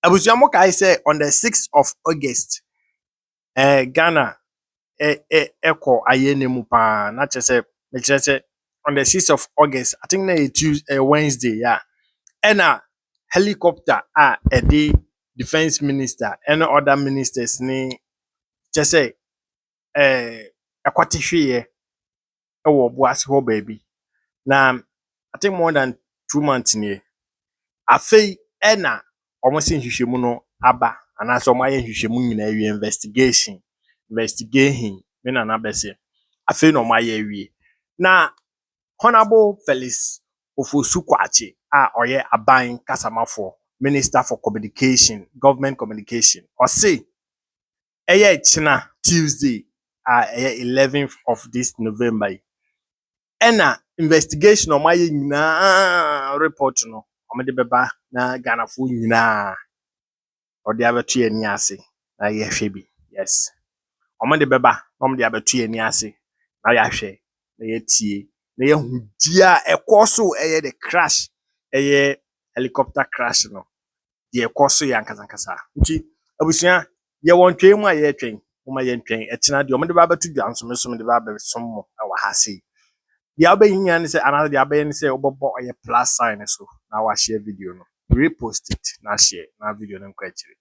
Abusuamo kai say on the 6th of August, Ghana echo ayene mu pa na chese on the 6th of August. I think na a Tuesday, a Wednesday, yeah. And a helicopter the defense minister and other ministers ni chese akwatihwe ewo Boase ho baby. Na I think more than 2 months ni. Afei na almost nhwehwemu no aba anaso maye nhwehwemu nyina awie investigating me na bese afei no maye awie na Honorable Felix Ofosu Kwakye oye aban kasamafo Minister for Communication, Government Communication, or say china Tuesday 11th of this November ena investigation o maye nyina report no omede beba na Ghana fo nyina odi abeto ani ase na ye hwe bi. Yes, omede beba omede abeto ani ase na ya hwe na ye tie na ye hudia ekoso the crash helicopter crash no ye ekoso ya nkasa nti abusua ye wontwe mu aye twen uma ye ntwen etina de omede baba to dwansom de baba som mo wa ha sei dia obehinya ni say another dia be ni say obobo oye plus sign so na wa share video no repost it na share na video no kwa chire